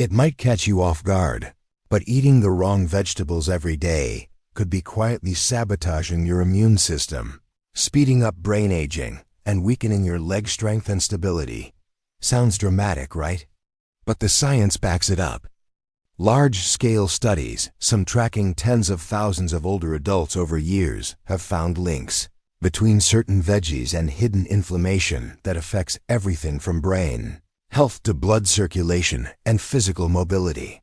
It might catch you off guard, but eating the wrong vegetables every day could be quietly sabotaging your immune system, speeding up brain aging, and weakening your leg strength and stability. Sounds dramatic, right? But the science backs it up. Large-scale studies, some tracking tens of thousands of older adults over years, have found links between certain veggies and hidden inflammation that affects everything from brain health to blood circulation and physical mobility.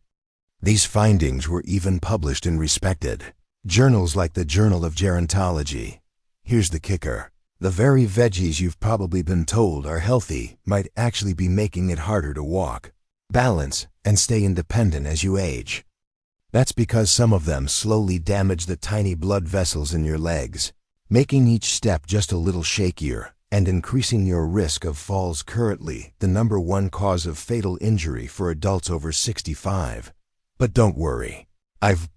These findings were even published in respected journals like the Journal of Gerontology. Here's the kicker. The very veggies you've probably been told are healthy might actually be making it harder to walk, balance, and stay independent as you age. That's because some of them slowly damage the tiny blood vessels in your legs, making each step just a little shakier and increasing your risk of falls, currently the #1 cause of fatal injury for adults over 65. But don't worry, I've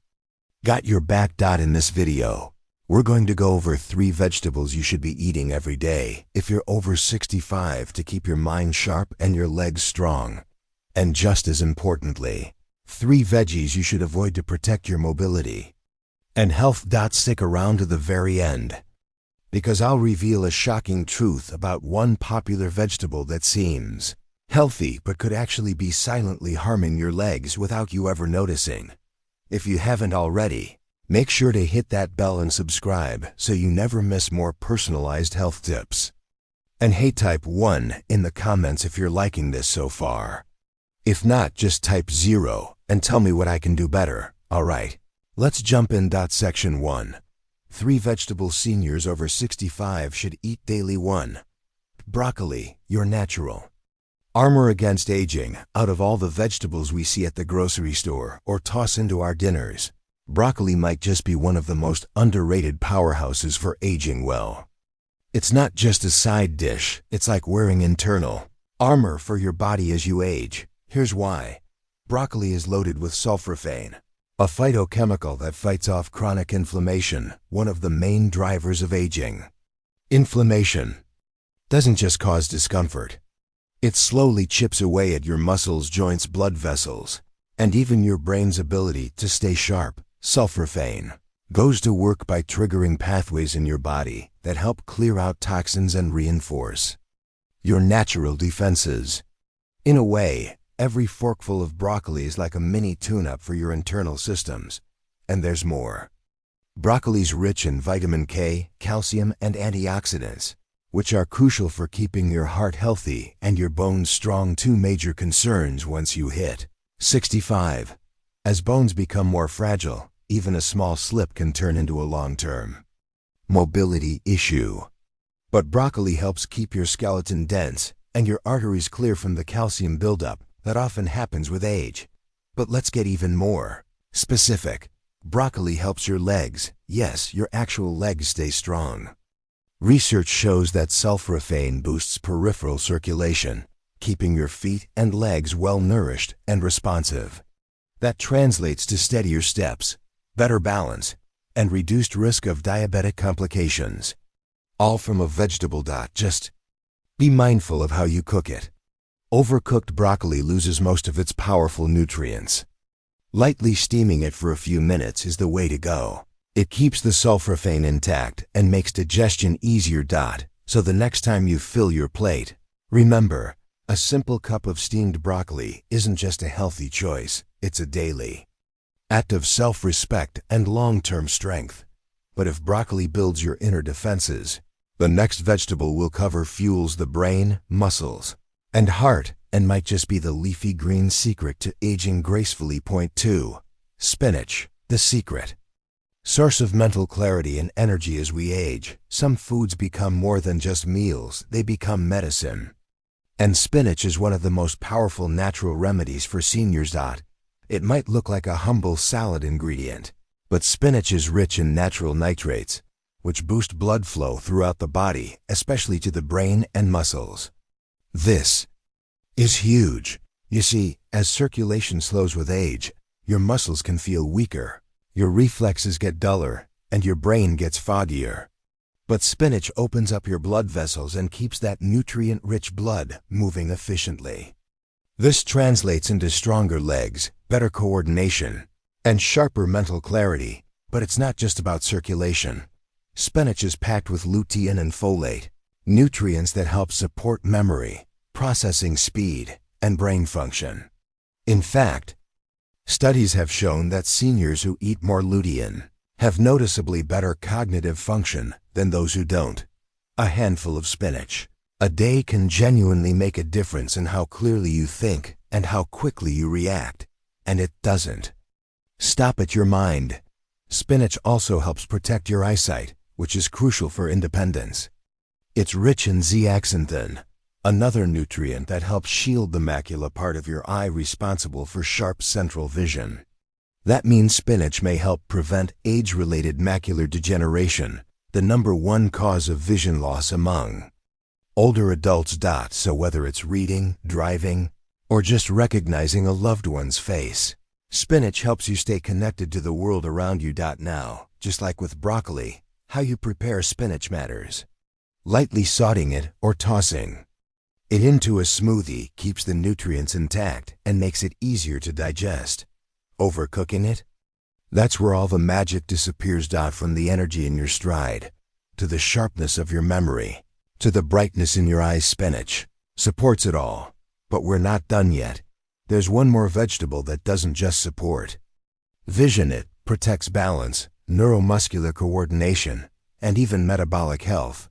got your back. In this video, we're going to go over 3 vegetables you should be eating every day if you're over 65 to keep your mind sharp and your legs strong. And just as importantly, 3 veggies you should avoid to protect your mobility and health. Stick around to the very end, because I'll reveal a shocking truth about one popular vegetable that seems healthy but could actually be silently harming your legs without you ever noticing. If you haven't already, make sure to hit that bell and subscribe so you never miss more personalized health tips. And hey, type 1 in the comments if you're liking this so far. If not, just type 0 and tell me what I can do better. Alright, let's jump in. Section 1. 3 vegetables seniors over 65 should eat daily. 1. Broccoli, your natural armor against aging. Out of all the vegetables we see at the grocery store or toss into our dinners, broccoli might just be one of the most underrated powerhouses for aging well. It's not just a side dish, it's like wearing internal armor for your body as you age. Here's why. Broccoli is loaded with sulforaphane, a phytochemical that fights off chronic inflammation, one of the main drivers of aging. Inflammation doesn't just cause discomfort. It slowly chips away at your muscles, joints, blood vessels, and even your brain's ability to stay sharp. Sulforaphane goes to work by triggering pathways in your body that help clear out toxins and reinforce your natural defenses. In a way, every forkful of broccoli is like a mini tune-up for your internal systems. And there's more. Broccoli's rich in vitamin K, calcium, and antioxidants, which are crucial for keeping your heart healthy and your bones strong. 2 major concerns once you hit 65. As bones become more fragile, even a small slip can turn into a long-term mobility issue. But broccoli helps keep your skeleton dense and your arteries clear from the calcium buildup that often happens with age. But let's get even more specific. Broccoli helps your legs, yes, your actual legs, stay strong. Research shows that sulforaphane boosts peripheral circulation, keeping your feet and legs well-nourished and responsive. That translates to steadier steps, better balance, and reduced risk of diabetic complications. All from a vegetable. Just be mindful of how you cook it. Overcooked broccoli loses most of its powerful nutrients. Lightly steaming it for a few minutes is the way to go. It keeps the sulforaphane intact and makes digestion easier. So the next time you fill your plate, remember, a simple cup of steamed broccoli isn't just a healthy choice, it's a daily act of self-respect and long-term strength. But if broccoli builds your inner defenses, the next vegetable we'll cover fuels the brain, muscles, and heart, and might just be the leafy green secret to aging gracefully. Point 2. Spinach, the secret source of mental clarity and energy. As we age, some foods become more than just meals, they become medicine. And spinach is one of the most powerful natural remedies for seniors. It might look like a humble salad ingredient, but spinach is rich in natural nitrates, which boost blood flow throughout the body, especially to the brain and muscles. This is huge. You see, as circulation slows with age, your muscles can feel weaker, your reflexes get duller, and your brain gets foggier. But spinach opens up your blood vessels and keeps that nutrient-rich blood moving efficiently. This translates into stronger legs, better coordination, and sharper mental clarity. But it's not just about circulation. Spinach is packed with lutein and folate, nutrients that help support memory, processing speed, and brain function. In fact, studies have shown that seniors who eat more lutein have noticeably better cognitive function than those who don't. A handful of spinach a day can genuinely make a difference in how clearly you think and how quickly you react. And it doesn't stop at your mind. Spinach also helps protect your eyesight, which is crucial for independence. It's rich in zeaxanthin, another nutrient that helps shield the macula part of your eye responsible for sharp central vision. That means spinach may help prevent age-related macular degeneration, the #1 cause of vision loss among older adults. So whether it's reading, driving, or just recognizing a loved one's face, spinach helps you stay connected to the world around you. Now, just like with broccoli, how you prepare spinach matters. Lightly sauteing it or tossing it into a smoothie keeps the nutrients intact and makes it easier to digest. Overcooking it? That's where all the magic disappears. From the energy in your stride, to the sharpness of your memory, to the brightness in your eyes, spinach supports it all. But we're not done yet. There's one more vegetable that doesn't just support vision. It protects balance, neuromuscular coordination, and even metabolic health.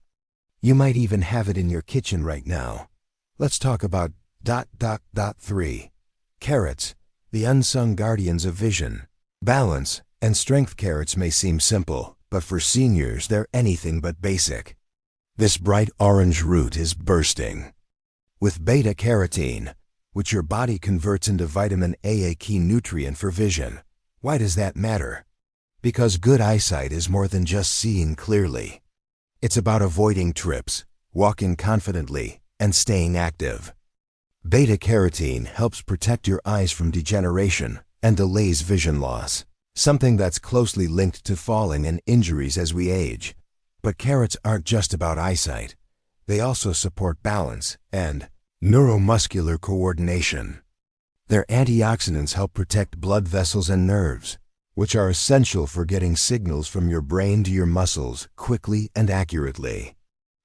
You might even have it in your kitchen right now. Let's talk about 3. Carrots, the unsung guardians of vision, balance, and strength. Carrots may seem simple, but for seniors they're anything but basic. This bright orange root is bursting with beta-carotene, which your body converts into vitamin A, a key nutrient for vision. Why does that matter? Because good eyesight is more than just seeing clearly. It's about avoiding trips, walking confidently, and staying active. Beta-carotene helps protect your eyes from degeneration and delays vision loss, something that's closely linked to falling and injuries as we age. But carrots aren't just about eyesight. They also support balance and neuromuscular coordination. Their antioxidants help protect blood vessels and nerves, which are essential for getting signals from your brain to your muscles quickly and accurately.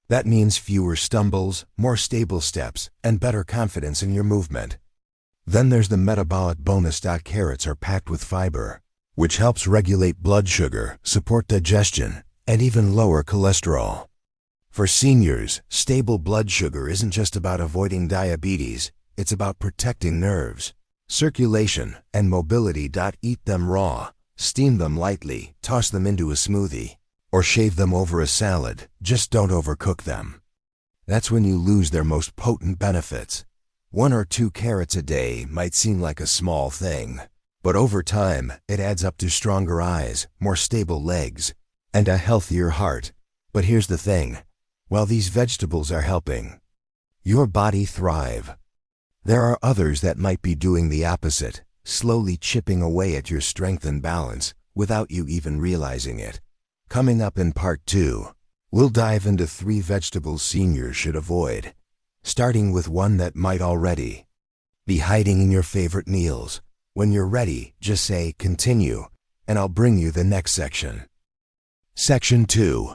That means fewer stumbles, more stable steps, and better confidence in your movement. Then there's the metabolic bonus. Carrots are packed with fiber, which helps regulate blood sugar, support digestion, and even lower cholesterol. For seniors, stable blood sugar isn't just about avoiding diabetes, it's about protecting nerves, circulation, and mobility. Eat them raw, steam them lightly, toss them into a smoothie, or shave them over a salad. Just don't overcook them. That's when you lose their most potent benefits. 1 or 2 carrots a day might seem like a small thing, but over time, it adds up to stronger eyes, more stable legs, and a healthier heart. But here's the thing. While these vegetables are helping your body thrive, there are others that might be doing the opposite, slowly chipping away at your strength and balance without you even realizing it. Coming up in part 2, we'll dive into 3 vegetables seniors should avoid, starting with one that might already be hiding in your favorite meals. When you're ready, just say "continue," and I'll bring you the next section. Section 2.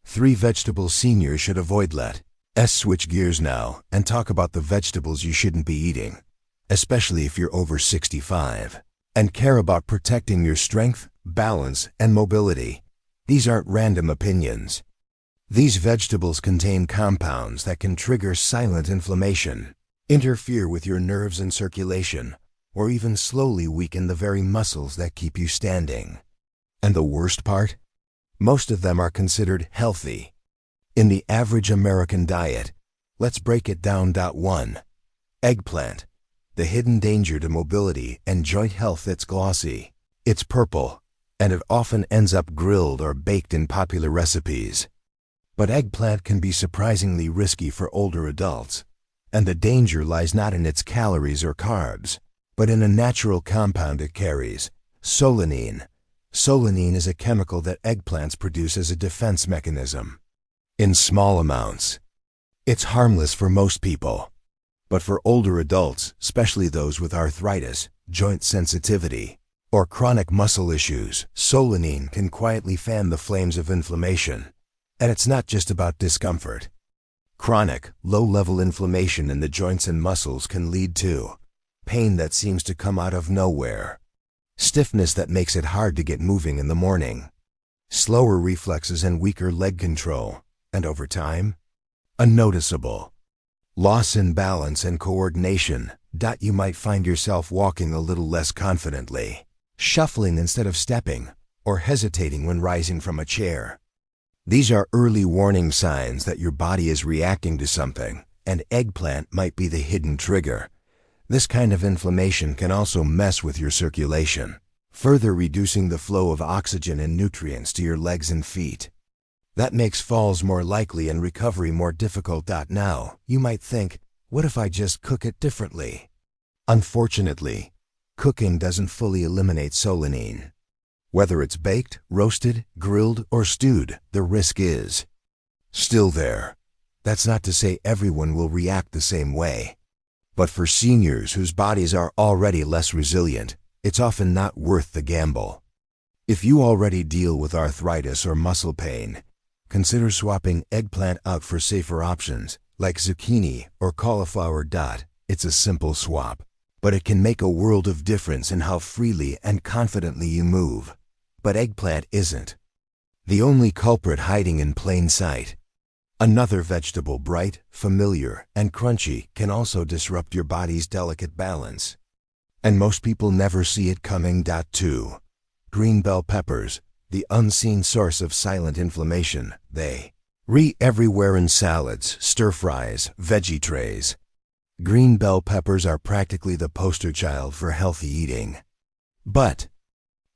3 vegetables seniors should avoid. Let's switch gears now and talk about the vegetables you shouldn't be eating, especially if you're over 65 and care about protecting your strength, balance, and mobility. These aren't random opinions. These vegetables contain compounds that can trigger silent inflammation, interfere with your nerves and circulation, or even slowly weaken the very muscles that keep you standing. And the worst part? Most of them are considered healthy in the average American diet. Let's break it down. 1. Eggplant, the hidden danger to mobility and joint health. It's glossy, it's purple, and it often ends up grilled or baked in popular recipes. But eggplant can be surprisingly risky for older adults, and the danger lies not in its calories or carbs, but in a natural compound it carries, solanine. Solanine is a chemical that eggplants produce as a defense mechanism. In small amounts, it's harmless for most people. But for older adults, especially those with arthritis, joint sensitivity, or chronic muscle issues, solanine can quietly fan the flames of inflammation. And it's not just about discomfort. Chronic, low-level inflammation in the joints and muscles can lead to pain that seems to come out of nowhere, stiffness that makes it hard to get moving in the morning, slower reflexes and weaker leg control, and over time, a noticeable loss in balance and coordination. You might find yourself walking a little less confidently, shuffling instead of stepping, or hesitating when rising from a chair. These are early warning signs that your body is reacting to something, and eggplant might be the hidden trigger. This kind of inflammation can also mess with your circulation, further reducing the flow of oxygen and nutrients to your legs and feet. That makes falls more likely and recovery more difficult. Now, you might think, what if I just cook it differently? Unfortunately, cooking doesn't fully eliminate solanine. Whether it's baked, roasted, grilled, or stewed, the risk is still there. That's not to say everyone will react the same way. But for seniors whose bodies are already less resilient, it's often not worth the gamble. If you already deal with arthritis or muscle pain, consider swapping eggplant out for safer options like zucchini or cauliflower. It's a simple swap, but it can make a world of difference in how freely and confidently you move. But eggplant isn't the only culprit hiding in plain sight. Another vegetable, bright, familiar, and crunchy, can also disrupt your body's delicate balance. And most people never see it coming. 2. Green bell peppers, the unseen source of silent inflammation. They everywhere in salads, stir-fries, veggie trays. Green bell peppers are practically the poster child for healthy eating. But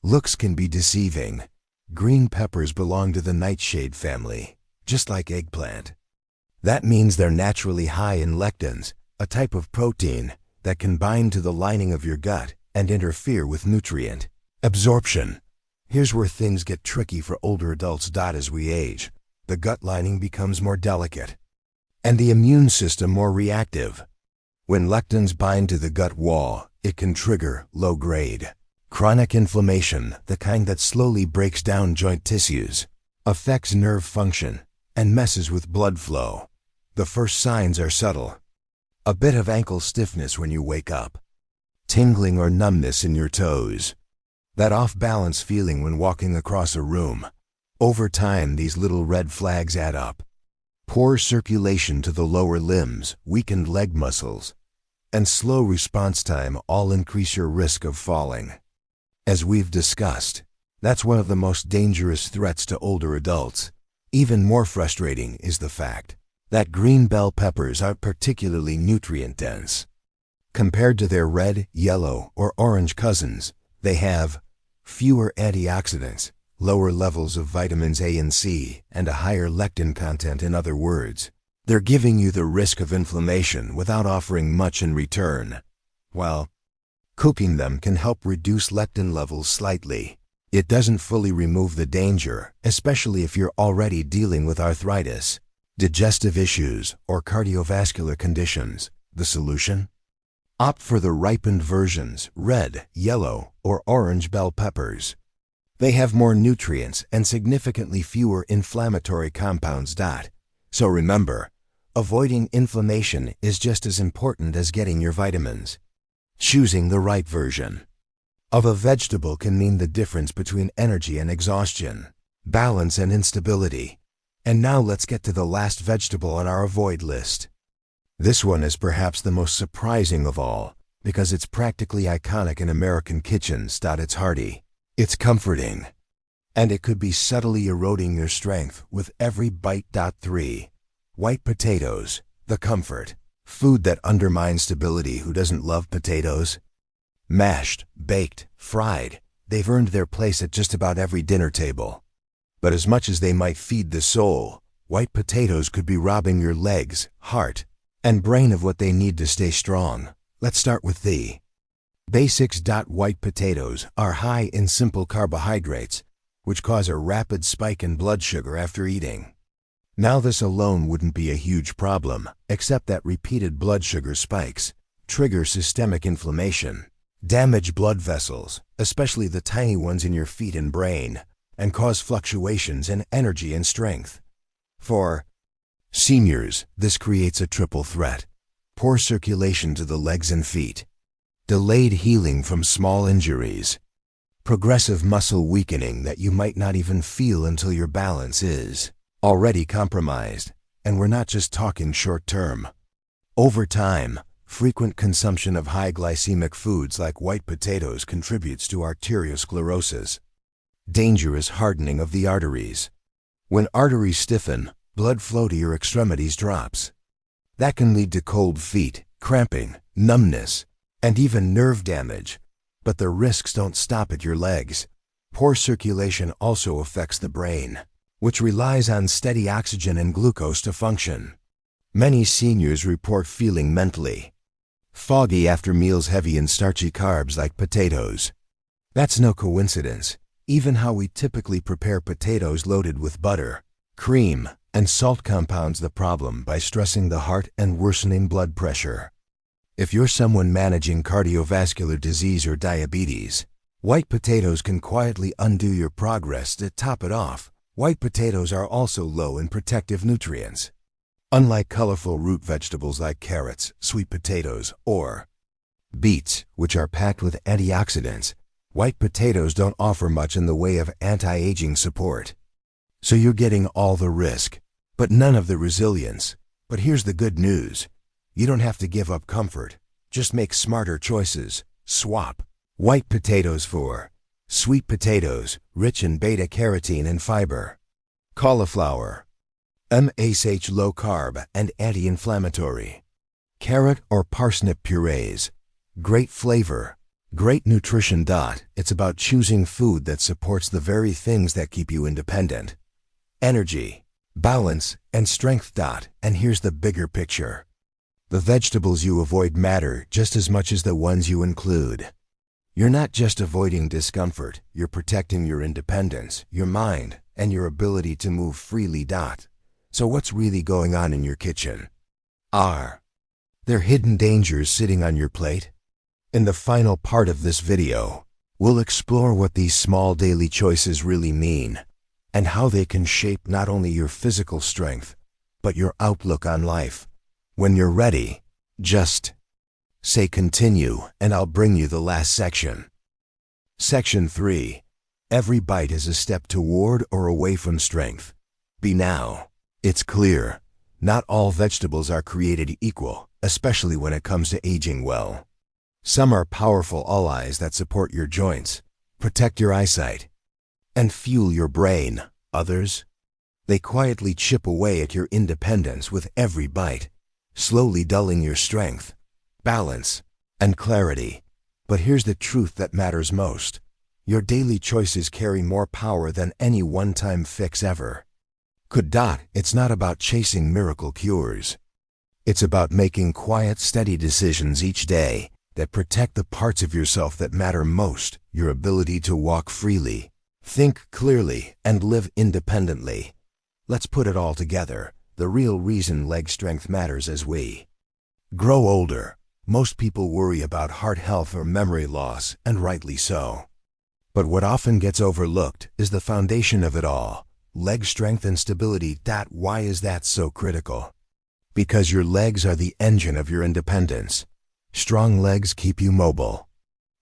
looks can be deceiving. Green peppers belong to the nightshade family, just like eggplant. That means they're naturally high in lectins, a type of protein that can bind to the lining of your gut and interfere with nutrient absorption. Here's where things get tricky for older adults. As we age, the gut lining becomes more delicate, and the immune system more reactive. When lectins bind to the gut wall, it can trigger low-grade chronic inflammation, the kind that slowly breaks down joint tissues, affects nerve function, and messes with blood flow. The first signs are subtle. A bit of ankle stiffness when you wake up, tingling or numbness in your toes, that off-balance feeling when walking across a room. Over time, these little red flags add up. Poor circulation to the lower limbs, weakened leg muscles, and slow response time all increase your risk of falling. As we've discussed, that's one of the most dangerous threats to older adults. Even more frustrating is the fact that green bell peppers aren't particularly nutrient-dense. Compared to their red, yellow, or orange cousins, they have fewer antioxidants, lower levels of vitamins A and C, and a higher lectin content. In other words, they're giving you the risk of inflammation without offering much in return. While cooking them can help reduce lectin levels slightly, it doesn't fully remove the danger, especially if you're already dealing with arthritis, digestive issues, or cardiovascular conditions. The solution? Opt for the ripened versions, red, yellow, or orange bell peppers. They have more nutrients and significantly fewer inflammatory compounds. So remember, avoiding inflammation is just as important as getting your vitamins. Choosing the right version of a vegetable can mean the difference between energy and exhaustion, balance and instability. And now let's get to the last vegetable on our avoid list. This one is perhaps the most surprising of all, because it's practically iconic in American kitchens. It's hearty, it's comforting, and it could be subtly eroding your strength with every bite. 3. White potatoes, the comfort food that undermines stability. Who doesn't love potatoes? Mashed, baked, fried, they've earned their place at just about every dinner table. But as much as they might feed the soul, white potatoes could be robbing your legs, heart, and brain of what they need to stay strong. Let's start with the basics. White potatoes are high in simple carbohydrates, which cause a rapid spike in blood sugar after eating. Now this alone wouldn't be a huge problem, except that repeated blood sugar spikes trigger systemic inflammation, damage blood vessels, especially the tiny ones in your feet and brain, and cause fluctuations in energy and strength. For seniors, this creates a triple threat: poor circulation to the legs and feet, delayed healing from small injuries, progressive muscle weakening that you might not even feel until your balance is already compromised. And we're not just talking short term. Over time, frequent consumption of high glycemic foods like white potatoes contributes to arteriosclerosis, dangerous hardening of the arteries. When arteries stiffen, blood flow to your extremities drops. That can lead to cold feet, cramping, numbness, and even nerve damage. But the risks don't stop at your legs. Poor circulation also affects the brain, which relies on steady oxygen and glucose to function. Many seniors report feeling mentally foggy after meals heavy in starchy carbs like potatoes. That's no coincidence. Even how we typically prepare potatoes loaded with butter, cream, and salt compounds the problem by stressing the heart and worsening blood pressure. If you're someone managing cardiovascular disease or diabetes, white potatoes can quietly undo your progress. To top it off, white potatoes are also low in protective nutrients. Unlike colorful root vegetables like carrots, sweet potatoes, or beets, which are packed with antioxidants, white potatoes don't offer much in the way of anti-aging support. So you're getting all the risk, but none of the resilience. But here's the good news. You don't have to give up comfort. Just make smarter choices. Swap white potatoes for sweet potatoes, rich in beta-carotene and fiber. Cauliflower, MSH low carb and anti-inflammatory. Carrot or parsnip purees, great flavor, great nutrition. It's about choosing food that supports the very things that keep you independent: energy, balance, and strength. And here's the bigger picture. The vegetables you avoid matter just as much as the ones you include. You're not just avoiding discomfort, you're protecting your independence, your mind, and your ability to move freely. So what's really going on in your kitchen? Are there hidden dangers sitting on your plate? In the final part of this video, we'll explore what these small daily choices really mean, and how they can shape not only your physical strength, but your outlook on life. When you're ready, just say continue, and I'll bring you the last section. Section 3. Every bite is a step toward or away from strength. Now, it's clear, not all vegetables are created equal, especially when it comes to aging well. Some are powerful allies that support your joints, protect your eyesight, and fuel your brain. Others, they quietly chip away at your independence with every bite, slowly dulling your strength, balance, and clarity. But here's the truth that matters most. Your daily choices carry more power than any one-time fix ever could. It's not about chasing miracle cures. It's about making quiet, steady decisions each day that protect the parts of yourself that matter most: your ability to walk freely, think clearly, and live independently. Let's put it all together. The real reason leg strength matters as we grow older. Most people worry about heart health or memory loss, and rightly so. But what often gets overlooked is the foundation of it all: leg strength and stability. Why is that so critical? Because your legs are the engine of your independence. Strong legs keep you mobile.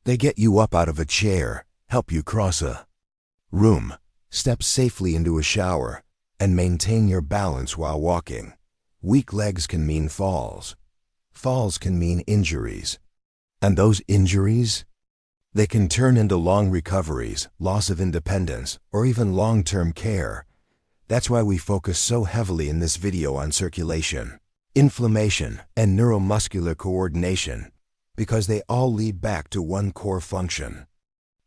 They get you up out of a chair, help you cross a room, step safely into a shower, and maintain your balance while walking. Weak legs can mean falls. Falls can mean injuries. And those injuries, they can turn into long recoveries, loss of independence, or even long-term care. That's why we focus so heavily in this video on circulation, inflammation, and neuromuscular coordination, because they all lead back to one core function: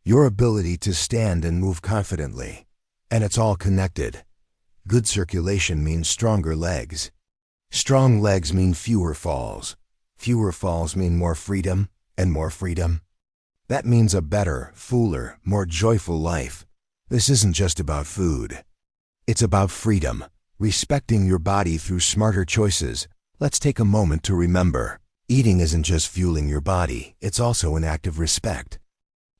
your ability to stand and move confidently. And it's all connected. Good circulation means stronger legs. Strong legs mean fewer falls. Fewer falls mean more freedom, and more freedom, that means a better, fuller, more joyful life. This isn't just about food. It's about freedom. respecting your body through smarter choices. Let's take a moment to remember, eating isn't just fueling your body, it's also an act of respect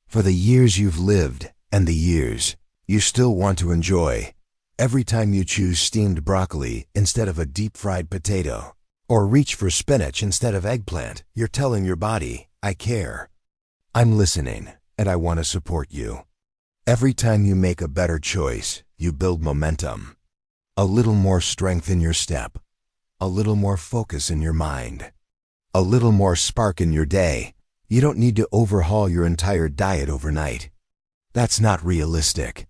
for the years you've lived and the years you still want to enjoy. Every time you choose steamed broccoli instead of a deep-fried potato, or reach for spinach instead of eggplant, you're telling your body, I care. I'm listening, and I want to support you. Every time you make a better choice, you build momentum. A little more strength in your step, a little more focus in your mind, a little more spark in your day. You don't need to overhaul your entire diet overnight. That's not realistic.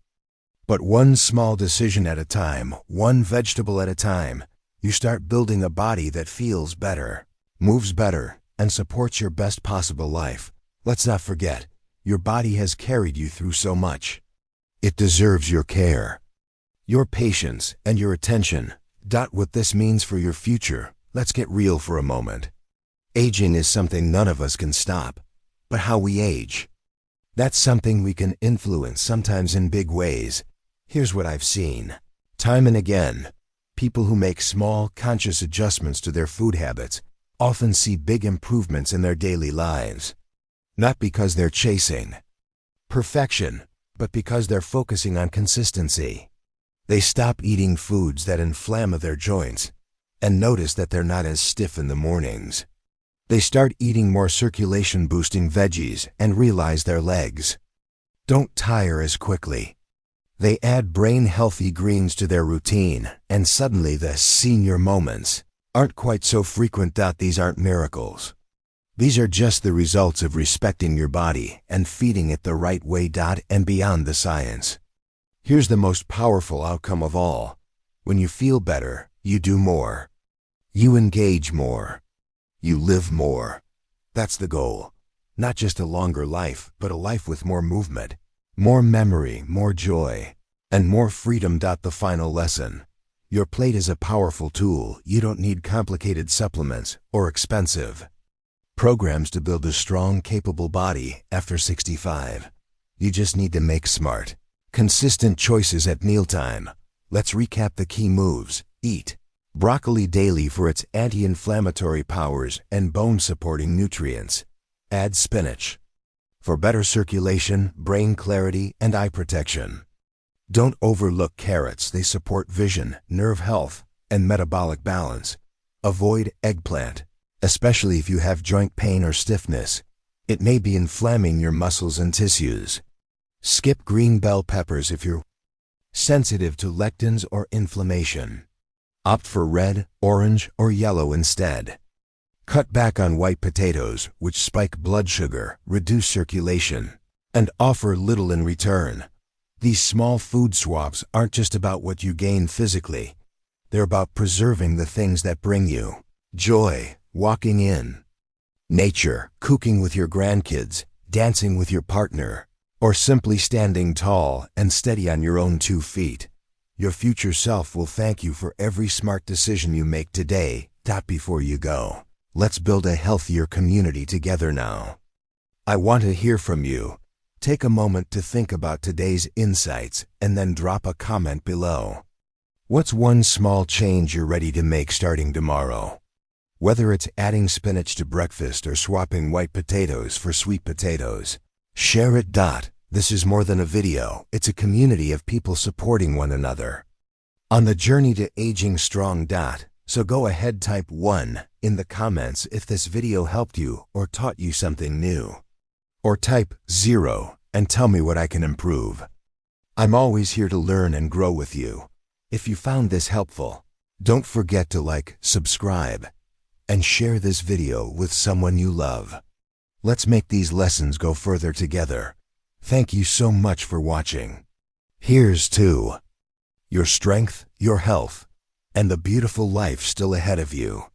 But one small decision at a time, one vegetable at a time, you start building a body that feels better, moves better, and supports your best possible life. Let's not forget, your body has carried you through so much. It deserves your care, your patience, and your attention. What this means for your future. Let's get real for a moment. Aging is something none of us can stop, but how we age, that's something we can influence, sometimes in big ways. Here's what I've seen time and again. People who make small, conscious adjustments to their food habits often see big improvements in their daily lives. Not because they're chasing perfection, but because they're focusing on consistency. They stop eating foods that inflame their joints and notice that they're not as stiff in the mornings. They start eating more circulation-boosting veggies and realize their legs don't tire as quickly. They add brain-healthy greens to their routine, and suddenly the senior moments aren't quite so frequent. These aren't miracles. These are just the results of respecting your body and feeding it the right way. And beyond the science, here's the most powerful outcome of all. When you feel better, you do more. You engage more. You live more. That's the goal. Not just a longer life, but a life with more movement, more memory, more joy, and more freedom. The final lesson. Your plate is a powerful tool. You don't need complicated supplements or expensive programs to build a strong, capable body after 65. You just need to make smart, consistent choices at mealtime. Let's recap the key moves. Eat broccoli daily for its anti-inflammatory powers and bone-supporting nutrients. Add spinach for better circulation, brain clarity, and eye protection. Don't overlook carrots. They support vision, nerve health, and metabolic balance. Avoid eggplant, especially if you have joint pain or stiffness. It may be inflaming your muscles and tissues. Skip green bell peppers if you're sensitive to lectins or inflammation. Opt for red, orange, or yellow instead. Cut back on white potatoes, which spike blood sugar, reduce circulation, and offer little in return. These small food swaps aren't just about what you gain physically. They're about preserving the things that bring you joy. Walking in nature, cooking with your grandkids, dancing with your partner, or simply standing tall and steady on your own 2 feet. Your future self will thank you for every smart decision you make today. Before you go, let's build a healthier community together now. I want to hear from you. Take a moment to think about today's insights and then drop a comment below. What's one small change you're ready to make starting tomorrow? Whether it's adding spinach to breakfast or swapping white potatoes for sweet potatoes, share it. This is more than a video, it's a community of people supporting one another on the journey to aging strong. So go ahead, type 1 in the comments if this video helped you or taught you something new. Or type 0 and tell me what I can improve. I'm always here to learn and grow with you. If you found this helpful, don't forget to like, subscribe, and share this video with someone you love. Let's make these lessons go further together. Thank you so much for watching. Here's to your strength, your health, and the beautiful life still ahead of you.